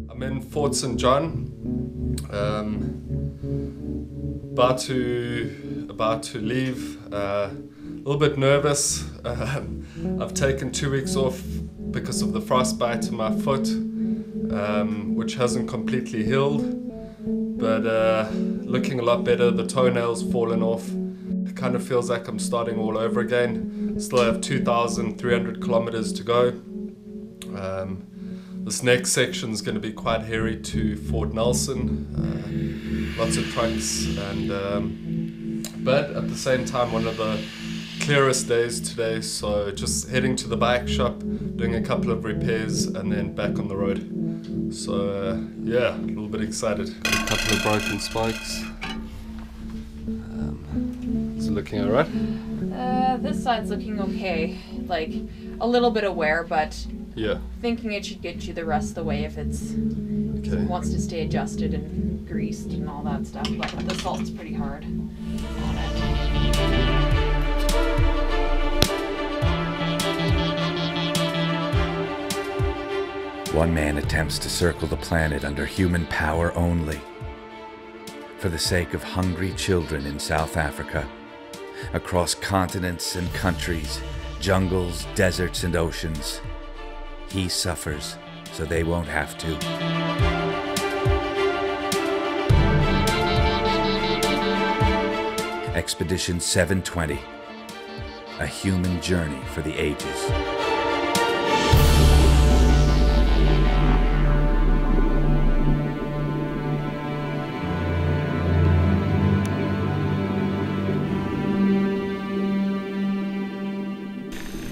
I'm in Fort St. John, about to leave. A little bit nervous. I've taken 2 weeks off because of the frostbite in my foot, which hasn't completely healed, but looking a lot better. The toenail's fallen off. It kind of feels like I'm starting all over again. Still have 2,300 kilometers to go. This next section is going to be quite hairy to Fort Nelson. Lots of trucks, and but at the same time one of the clearest days today, so just heading to the bike shop, doing a couple of repairs, and then back on the road. So yeah, a little bit excited. A couple of broken spikes. Is it looking alright? This side's looking okay. Like a little bit of wear, but yeah, thinking it should get you the rest of the way if it wants to stay adjusted and greased and all that stuff. But the salt's pretty hard on it. One man attempts to circle the planet under human power only. For the sake of hungry children in South Africa, across continents and countries, jungles, deserts, and oceans, he suffers so they won't have to. Expedition 720, a human journey for the ages.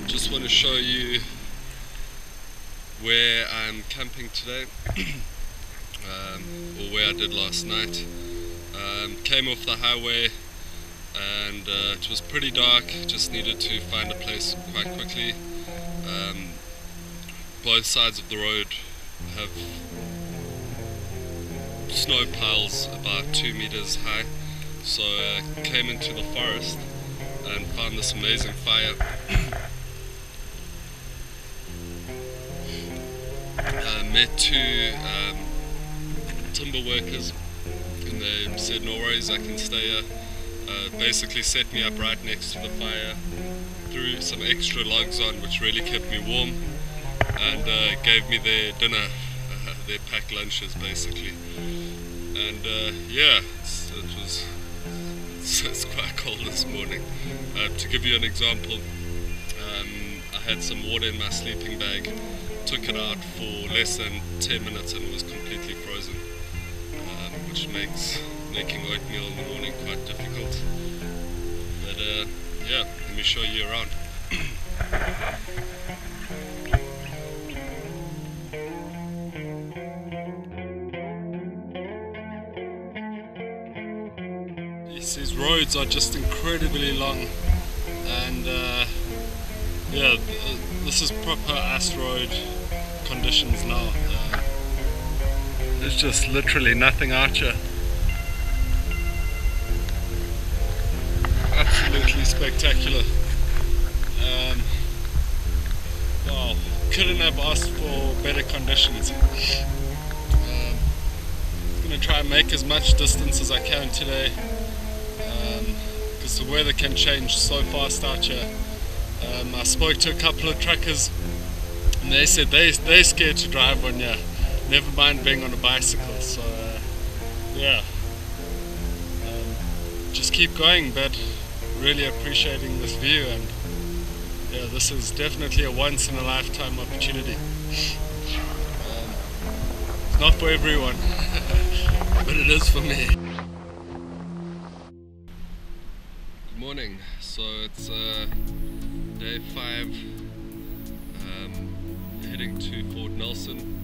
Just want to show you where I'm camping today, or where I did last night. Came off the highway and it was pretty dark, just needed to find a place quite quickly. Both sides of the road have snow piles about 2 meters high, so I came into the forest and found this amazing fire. Met two timber workers, and they said no worries, I can stay here. Basically set me up right next to the fire, threw some extra logs on which really kept me warm, and gave me their dinner, their packed lunches basically. And yeah, it's quite cold this morning. To give you an example, I had some water in my sleeping bag. Took it out for less than 10 minutes and it was completely frozen, which makes making oatmeal in the morning quite difficult. But yeah, let me show you around. These roads are just incredibly long, and yeah, this is proper ice road conditions now. There's just literally nothing out here. Absolutely spectacular. Wow, couldn't have asked for better conditions. I'm going to try and make as much distance as I can today, because the weather can change so fast out here. I spoke to a couple of truckers and they said they're scared to drive on here, never mind being on a bicycle. So yeah, just keep going, but really appreciating this view, and yeah, this is definitely a once in a lifetime opportunity. It's not for everyone, but it is for me. Good morning. So it's day 5, heading to Fort Nelson.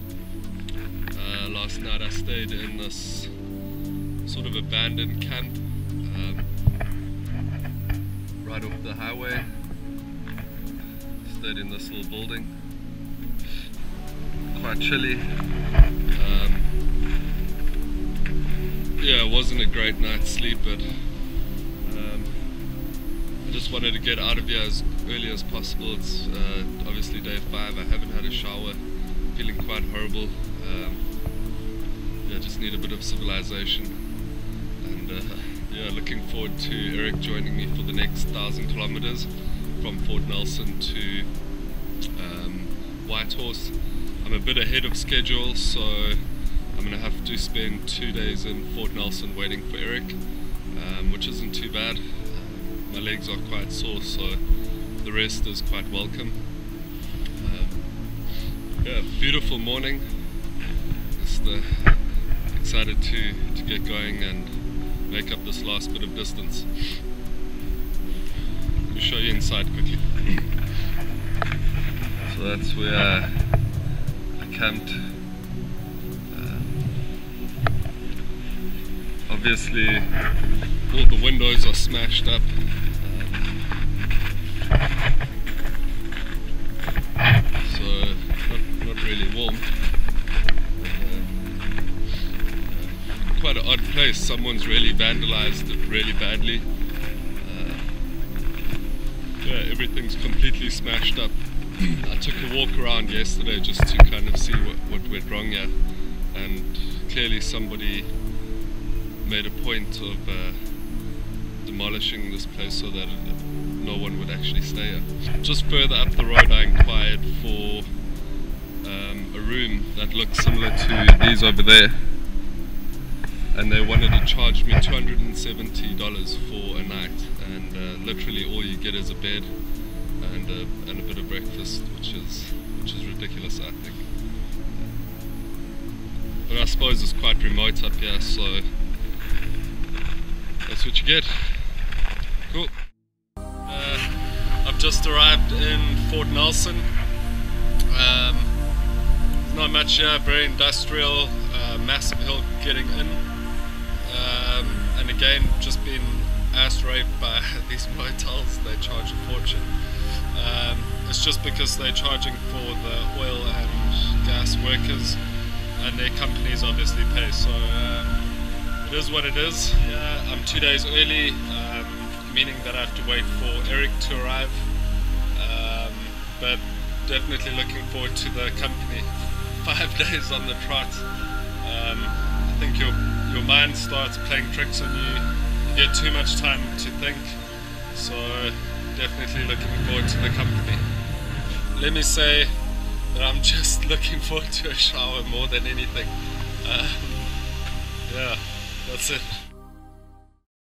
Last night I stayed in this sort of abandoned camp right off the highway. Stayed in this little building. Quite chilly. Yeah, it wasn't a great night's sleep, but I just wanted to get out of here as early as possible. It's obviously day 5. I haven't had a shower quite horrible. Yeah, just need a bit of civilization. And yeah, looking forward to Eric joining me for the next 1,000 kilometers from Fort Nelson to Whitehorse. I'm a bit ahead of schedule, so I'm going to have to spend 2 days in Fort Nelson waiting for Eric, which isn't too bad. My legs are quite sore, so the rest is quite welcome. Yeah, beautiful morning. Just excited to get going and make up this last bit of distance. Let me show you inside quickly. So that's where I camped. Obviously all the windows are smashed up. So not really warm. Quite an odd place. Someone's really vandalized it really badly. Yeah, everything's completely smashed up. I took a walk around yesterday just to kind of see what went wrong here, and clearly somebody made a point of demolishing this place so that no one would actually stay here. Just further up the road I inquired for a room that looked similar to these over there, and they wanted to charge me $270 for a night, and literally all you get is a bed and a bit of breakfast, which is ridiculous, I think. But I suppose it's quite remote up here, so that's what you get. Cool. I've just arrived in Fort Nelson. Not much here, very industrial, massive hill getting in. And again, just been ass raped by these motels. They charge a fortune. It's just because they're charging for the oil and gas workers, and their companies obviously pay. So it is what it is. Yeah, I'm 2 days early, meaning that I have to wait for Eric to arrive. But definitely looking forward to the company. 5 days on the trot. I think your mind starts playing tricks on you. You get too much time to think. So definitely looking forward to the company. Let me say that I'm just looking forward to a shower more than anything. Yeah, that's it.